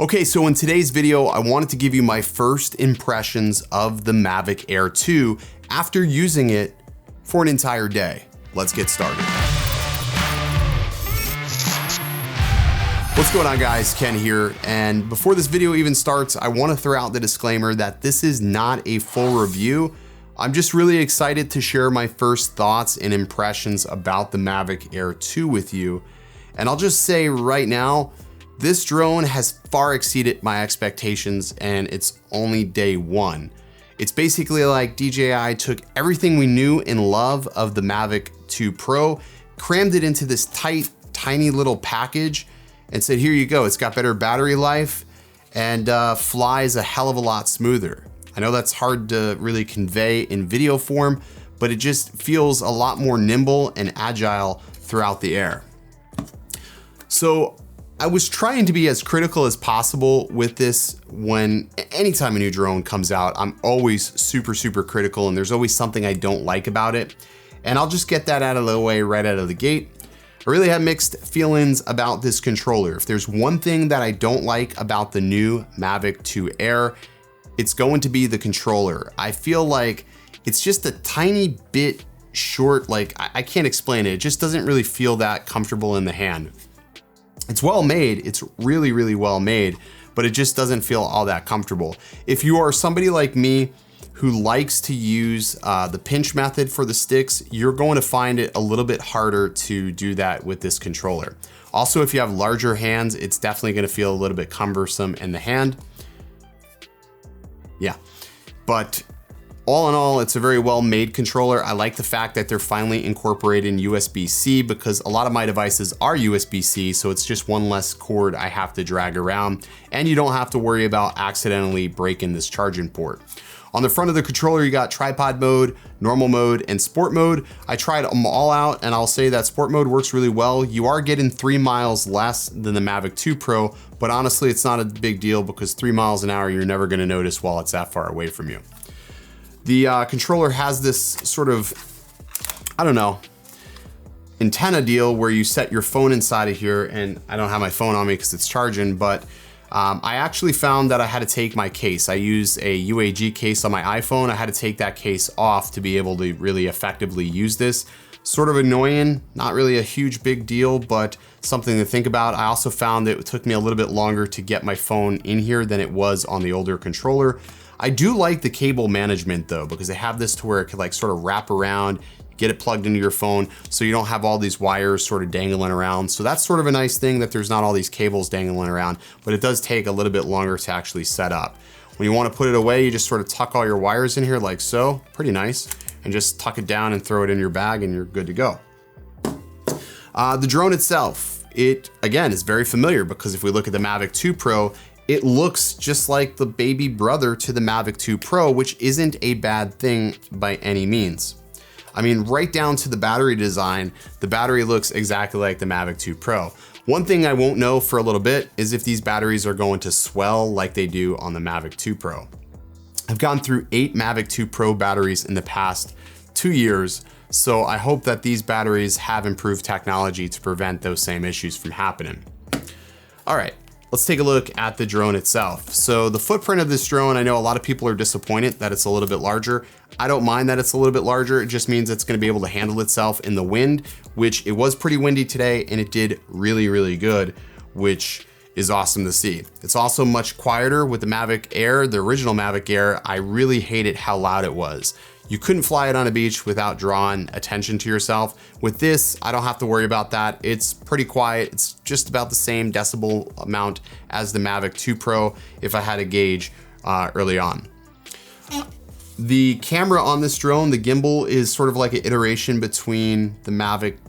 Okay, so in today's video, I wanted to give you my first impressions of the Mavic Air 2 after using it for an entire day. Let's get started. What's going on, guys? Ken here, and before this video even starts, I want to throw out the disclaimer that this is not a full review. I'm just really excited to share my first thoughts and impressions about the Mavic Air 2 with you. And I'll just say right now, this drone has far exceeded my expectations, and it's only day one. It's basically like DJI took everything we knew and love of the Mavic 2 Pro, crammed it into this tight, tiny little package, and said, here you go, it's got better battery life and flies a hell of a lot smoother. I know that's hard to really convey in video form, but it just feels a lot more nimble and agile throughout the air. So I was trying to be as critical as possible with this. Anytime a new drone comes out, I'm always super critical, and there's always something I don't like about it. And I'll just get that out of the way right out of the gate. I really have mixed feelings about this controller. If there's one thing that I don't like about the new Mavic 2 Air, it's going to be the controller. I feel like it's just a tiny bit short, like I can't explain it. It just doesn't really feel that comfortable in the hand. It's well made, it's really well made, but it just doesn't feel all that comfortable. If you are somebody like me who likes to use the pinch method for the sticks, you're going to find it a little bit harder to do that with this controller. Also, if you have larger hands, it's definitely gonna feel a little bit cumbersome in the hand. Yeah, but all in all, it's a very well-made controller. I like the fact that they're finally incorporating USB-C, because a lot of my devices are USB-C, so it's just one less cord I have to drag around, and you don't have to worry about accidentally breaking this charging port. On the front of the controller, you got tripod mode, normal mode, and sport mode. I tried them all out, and I'll say that sport mode works really well. You are getting 3 miles less than the Mavic 2 Pro, but honestly, it's not a big deal because 3 miles an hour, you're never gonna notice while it's that far away from you. The controller has this sort of, I don't know, antenna deal where you set your phone inside of here, and I don't have my phone on me because it's charging, but I actually found that I had to take my case. I use a UAG case on my iPhone. I had to take that case off to be able to really effectively use this. Sort of annoying, not really a huge big deal, but something to think about. I also found that it took me a little bit longer to get my phone in here than it was on the older controller. I do like the cable management though, because they have this to where it could like sort of wrap around, get it plugged into your phone, so you don't have all these wires sort of dangling around. So that's sort of a nice thing, that there's not all these cables dangling around, but it does take a little bit longer to actually set up. When you want to put it away, you just sort of tuck all your wires in here like so, pretty nice, and just tuck it down and throw it in your bag and you're good to go. The drone itself, it again is very familiar, because if we look at the Mavic 2 Pro, it looks just like the baby brother to the Mavic 2 Pro, which isn't a bad thing by any means. I mean, right down to the battery design, the battery looks exactly like the Mavic 2 Pro. One thing I won't know for a little bit is if these batteries are going to swell like they do on the Mavic 2 Pro. I've gone through 8 Mavic 2 Pro batteries in the past 2 years, so I hope that these batteries have improved technology to prevent those same issues from happening. All right. Let's take a look at the drone itself. So the footprint of this drone, I know a lot of people are disappointed that it's a little bit larger. I don't mind that it's a little bit larger. It just means it's gonna be able to handle itself in the wind, which it was pretty windy today, and it did really good, which is awesome to see. It's also much quieter with the Mavic Air, the original Mavic Air. I really hated how loud it was. You couldn't fly it on a beach without drawing attention to yourself. With this, I don't have to worry about that. It's pretty quiet. It's just about the same decibel amount as the Mavic 2 Pro if I had a gauge early on. The camera on this drone, the gimbal, is sort of like an iteration between the Mavic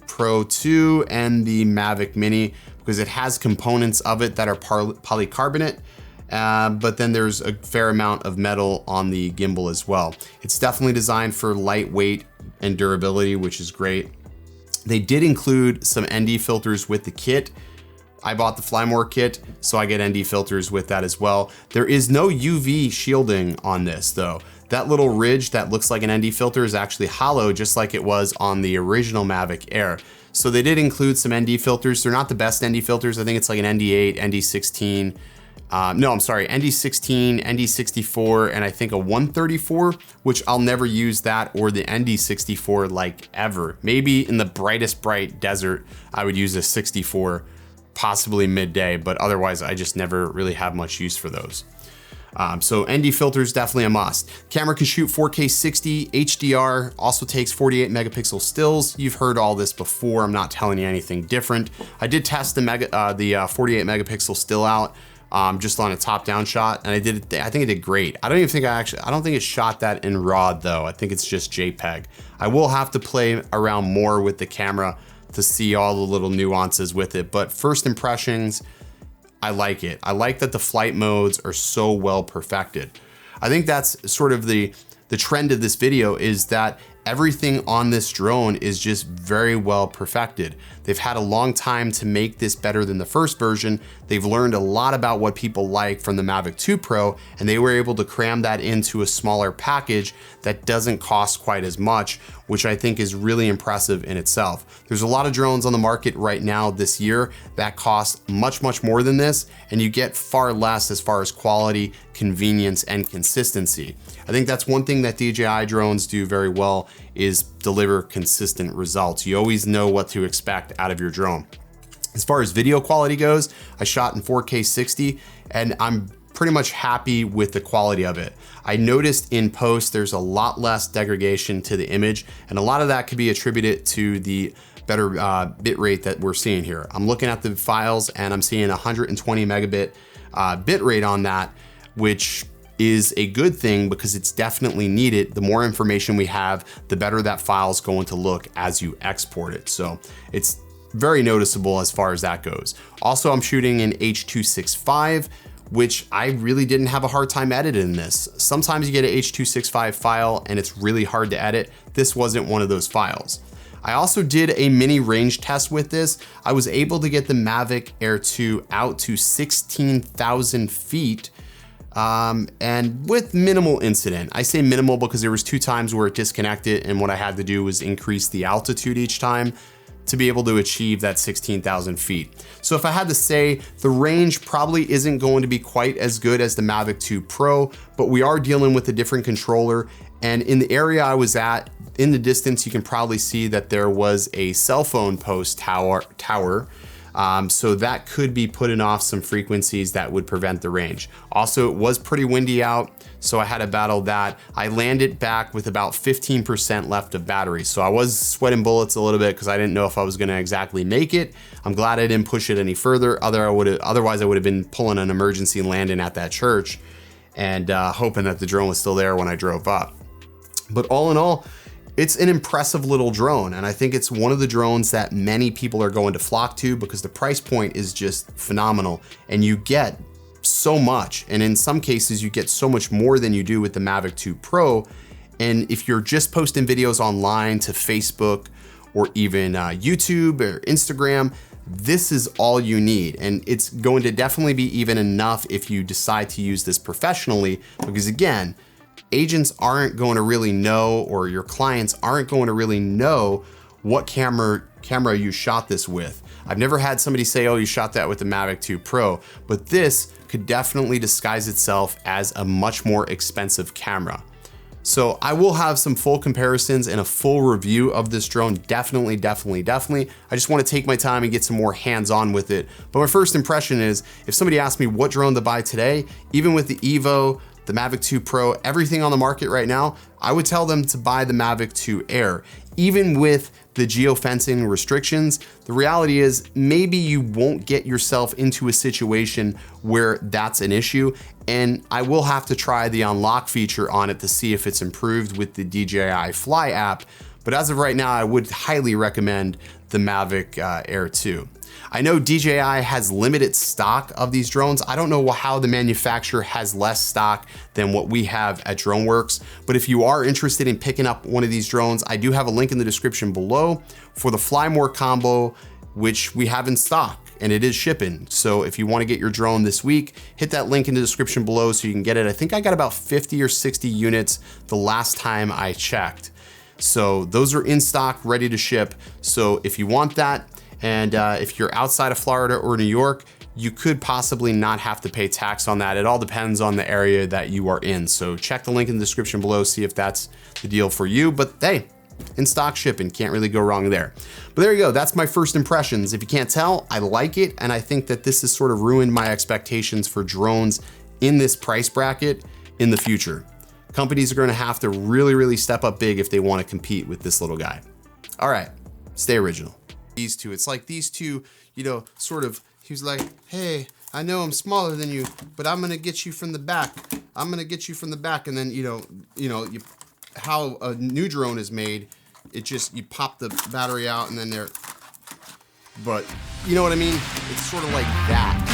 Pro 2 and the Mavic Mini, because it has components of it that are polycarbonate, but then there's a fair amount of metal on the gimbal as well. It's definitely designed for lightweight and durability, which is great. They did include some ND filters with the kit. I bought the Flymore kit, so I get ND filters with that as well. There is no UV shielding on this though. That little ridge that looks like an ND filter is actually hollow, just like it was on the original Mavic Air. So they did include some ND filters. They're not the best ND filters. I think it's like an ND8, ND16, No, I'm sorry, ND16, ND64, and I think a 134, which I'll never use that or the ND64 like ever. Maybe in the brightest bright desert, I would use a 64, possibly midday, but otherwise I just never really have much use for those. So ND filter is definitely a must. Camera can shoot 4K 60, HDR, also takes 48 megapixel stills. You've heard all this before, I'm not telling you anything different. I did test the 48 megapixel still out just on a top-down shot, and I think it did great. I don't think it shot that in RAW though. I think it's just JPEG. I will have to play around more with the camera to see all the little nuances with it, but first impressions, I like it. I like that the flight modes are so well perfected. I think that's sort of the trend of this video, is that everything on this drone is just very well perfected. They've had a long time to make this better than the first version. They've learned a lot about what people like from the Mavic 2 Pro, and they were able to cram that into a smaller package that doesn't cost quite as much, which I think is really impressive in itself. There's a lot of drones on the market right now this year that cost much, much more than this, and you get far less as far as quality, convenience, and consistency. I think that's one thing that DJI drones do very well, is deliver consistent results. You always know what to expect out of your drone. As far as video quality goes, I shot in 4K 60, and I'm pretty much happy with the quality of it. I noticed in post there's a lot less degradation to the image, and a lot of that could be attributed to the better bit rate that we're seeing here. I'm looking at the files and I'm seeing 120 megabit bit rate on that, which is a good thing because it's definitely needed. The more information we have, the better that file is going to look as you export it. So it's very noticeable as far as that goes. Also, I'm shooting in H.265, which I really didn't have a hard time editing this. Sometimes you get an H.265 file and it's really hard to edit. This wasn't one of those files. I also did a mini range test with this. I was able to get the Mavic Air 2 out to 16,000 feet and with minimal incident. I say minimal because there was 2 times where it disconnected, and what I had to do was increase the altitude each time to be able to achieve that 16,000 feet. So if I had to say, the range probably isn't going to be quite as good as the Mavic 2 Pro, but we are dealing with a different controller. And in the area I was at, in the distance, you can probably see that there was a cell phone post tower. So that could be putting off some frequencies that would prevent the range. Also, it was pretty windy out, so I had to battle that. I landed back with about 15% left of battery. So I was sweating bullets a little bit because I didn't know if I was gonna exactly make it. I'm glad I didn't push it any further. Otherwise I would have been pulling an emergency landing at that church and hoping that the drone was still there when I drove up. But all in all, it's an impressive little drone, and I think it's one of the drones that many people are going to flock to because the price point is just phenomenal, and you get so much, and in some cases you get so much more than you do with the Mavic 2 Pro. And if you're just posting videos online to Facebook or even YouTube or Instagram, this is all you need, and it's going to definitely be even enough if you decide to use this professionally, because again, agents aren't going to really know, or your clients aren't going to really know what camera you shot this with. I've never had somebody say, oh, you shot that with the Mavic 2 Pro, but this could definitely disguise itself as a much more expensive camera. So I will have some full comparisons and a full review of this drone, definitely. I just want to take my time and get some more hands-on with it. But my first impression is, if somebody asked me what drone to buy today, even with the Evo, the Mavic 2 Pro, everything on the market right now, I would tell them to buy the Mavic 2 Air. Even with the geofencing restrictions, the reality is maybe you won't get yourself into a situation where that's an issue, and I will have to try the unlock feature on it to see if it's improved with the DJI Fly app. But as of right now, I would highly recommend the Mavic Air 2. I know DJI has limited stock of these drones. I don't know how the manufacturer has less stock than what we have at DroneWorks, but if you are interested in picking up one of these drones, I do have a link in the description below for the Fly More combo, which we have in stock, and it is shipping. So if you want to get your drone this week, hit that link in the description below so you can get it. I think I got about 50 or 60 units the last time I checked. So those are in stock, ready to ship. So if you want that, and if you're outside of Florida or New York, you could possibly not have to pay tax on that. It all depends on the area that you are in. So check the link in the description below, see if that's the deal for you. But hey, in stock shipping, can't really go wrong there. But there you go, that's my first impressions. If you can't tell, I like it, and I think that this has sort of ruined my expectations for drones in this price bracket in the future. Companies are gonna have to really, really step up big if they wanna compete with this little guy. All right, stay original. These two, it's like these two, you know, sort of, he's like, hey, I know I'm smaller than you, but I'm gonna get you from the back. I'm gonna get you from the back, and then, how a new drone is made, it just, you pop the battery out and then but you know what I mean? It's sort of like that.